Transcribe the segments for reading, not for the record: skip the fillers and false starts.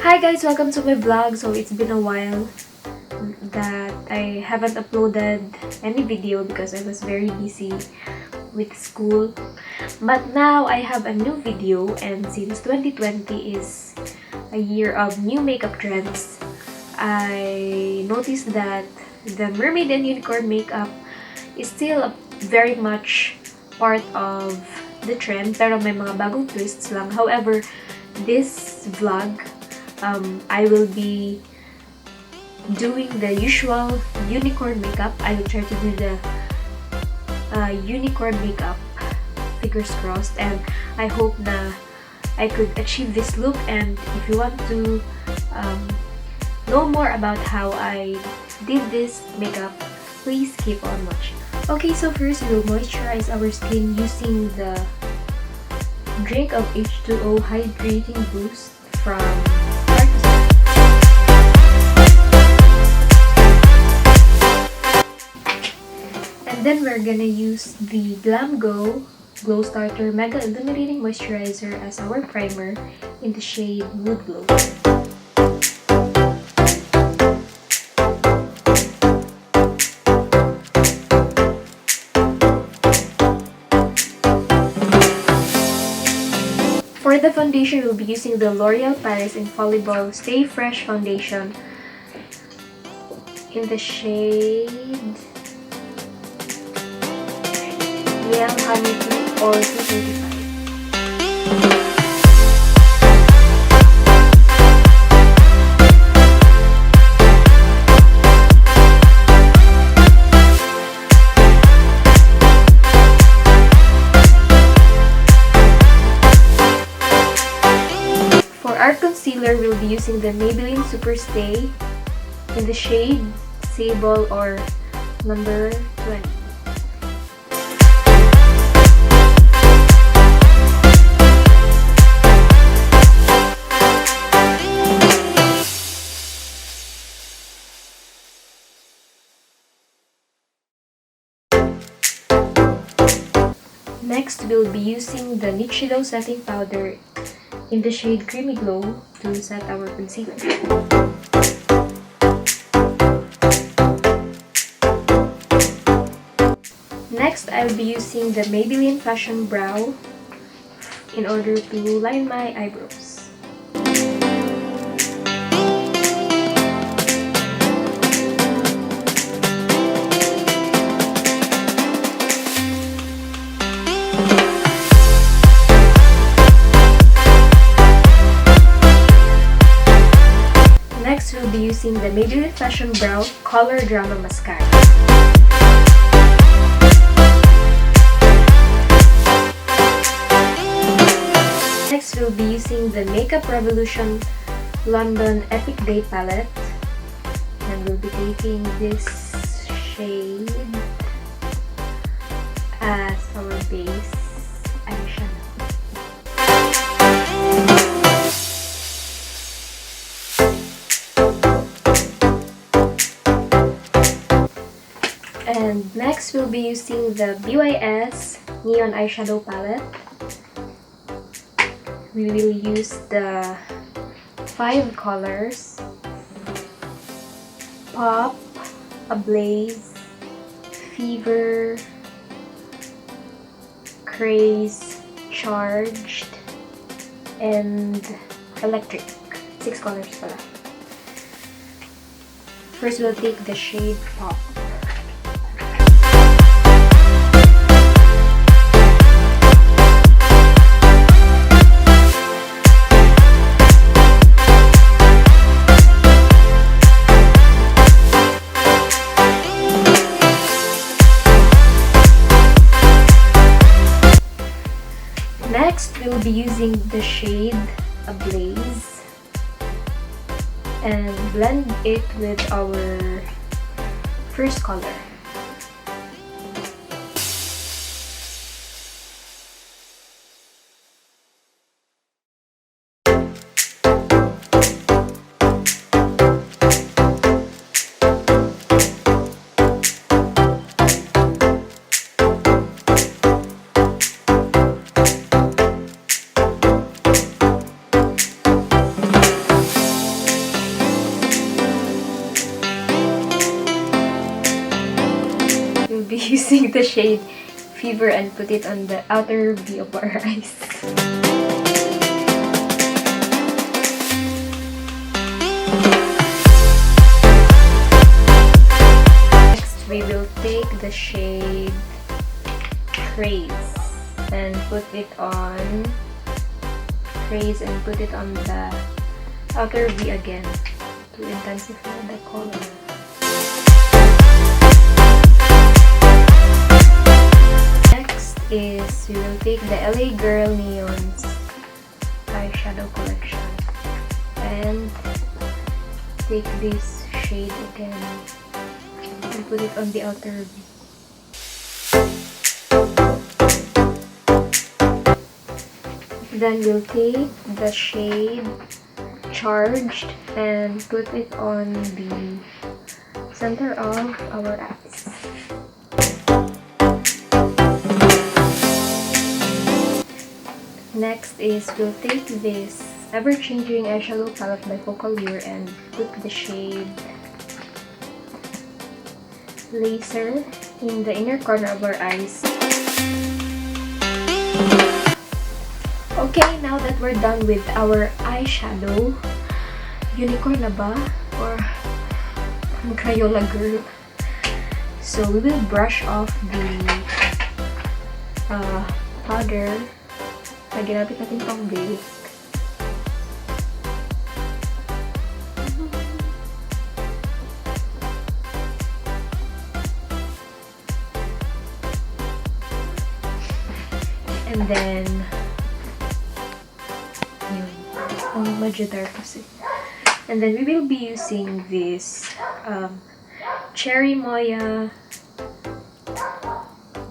Hi guys! Welcome to my vlog. So it's been a while that I haven't uploaded any video because I was very busy with school. But now I have a new video, and since 2020 is a year of new makeup trends, I noticed that the mermaid and unicorn makeup is still very much part of the trend, pero may mga bagong twists lang. However, this vlog, I will be doing the usual unicorn makeup. I will try to do the unicorn makeup, fingers crossed, and I hope na I could achieve this look. And if you want to know more about how I did this makeup, please keep on watching. Okay, so first we'll moisturize our skin using the Drink of H2O Hydrating Boost from Tarte. And then we're gonna use the Glamglow Glowstarter Mega Illuminating Moisturizer as our primer in the shade Nude Glow. For the foundation, we'll be using the L'Oreal Paris Infallible Stay Fresh Foundation in the shade Real Honey or 235. Our concealer, will be using the Maybelline Superstay in the shade Sable or number 20. Next, we'll be using the Nichido setting powder in the shade Creamy Glow to set our concealer. Next, I'll be using the Maybelline Fashion Brow in order to line my eyebrows. Next, we'll be using the Maybelline Fashion Brow Color Drama Mascara. Next, we'll be using the Makeup Revolution London Epic Day Palette. And we'll be taking this shade as our base eyeshadow. And next, we'll be using the BYS Neon Eyeshadow Palette. We will use the 5 colors: Pop, Ablaze, Fever, Craze, Charged, and Electric. 6 colors pala. First, we'll take the shade Pop. Next, we'll be using the shade Ablaze and blend it with our first color. take the shade Fever and put it on the outer V of our eyes. Next, we will take the shade Praise and put it on the outer V again to intensify the color. Next is we will take the LA Girl Neon's eyeshadow collection and take this shade again and put it on the outer V. Then we'll take the shade Charged and put it on the center of our eyes. Next is we'll take this ever-changing eyeshadow palette by Focal Wear and put the shade Laser in the inner corner of our eyes. Okay, now that we're done with our eyeshadow, unicorn na ba? Or Crayola girl? So we will brush off the powder. Lagyan natin pang bake. And then and then we will be using this Cherimoya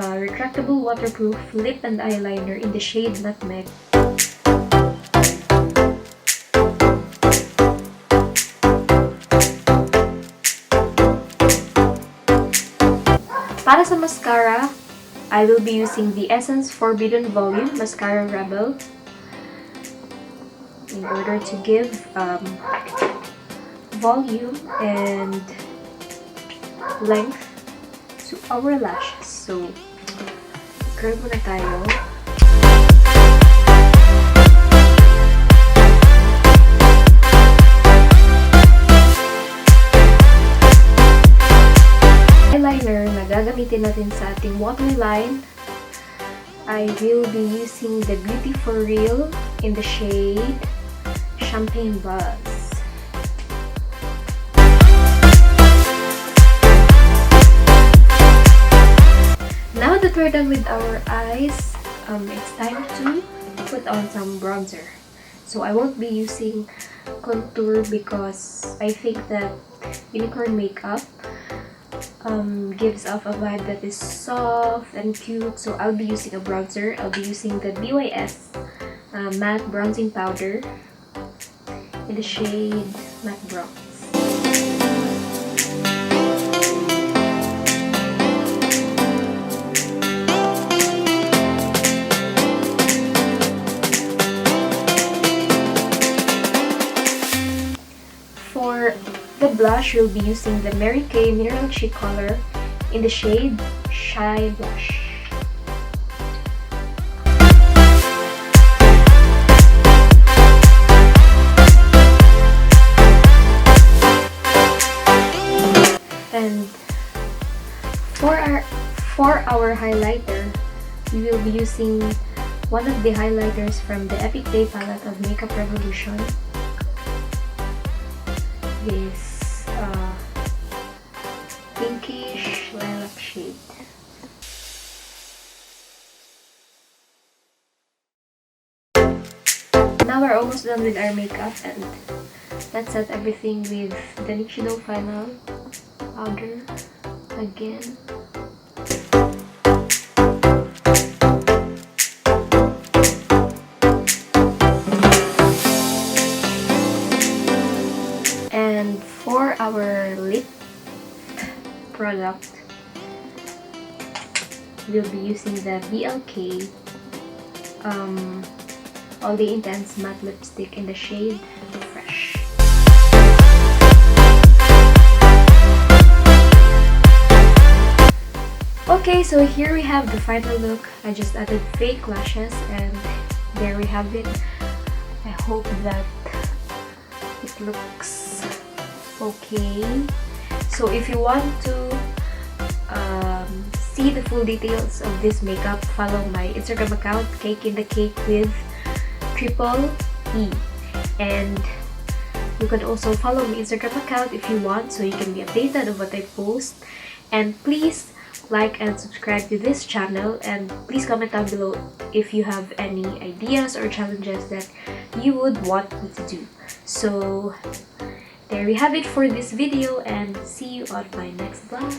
retractable waterproof lip and eyeliner in the shade Nutmeg. Para sa mascara, I will be using the Essence Forbidden Volume Mascara Rebel in order to give volume and length to our lashes. So, curl muna tayo. Eyeliner na gagamitin natin sa ating waterline, I will be using the Beauty For Real in the shade Champagne Buzz. Now that we're done with our eyes, it's time to put on some bronzer. So I won't be using contour because I think that unicorn makeup gives off a vibe that is soft and cute. So I'll be using a bronzer. I'll be using the BYS Matte Bronzing Powder in the shade Matte Bronze. For the blush, we'll be using the Mary Kay Mineral Cheek Color in the shade Shy Blush. And for our highlighter, we will be using one of the highlighters from the Epic Day palette of Makeup Revolution. This pinkish lilac shade. Now we're almost done with our makeup, and let's set everything with the Nichido Final Powder again. And for our lip product, we'll be using the BLK All Day Intense Matte Lipstick in the shade Fresh. Okay, so here we have the final look. I just added fake lashes and there we have it. I hope that it looks okay. So if you want to see the full details of this makeup, follow my Instagram account, Cake in the Cake with triple E. And you can also follow my Instagram account if you want, so you can be updated of what I post. And please like and subscribe to this channel, and please comment down below if you have any ideas or challenges that you would want me to do. So there we have it for this video, and see you on my next vlog.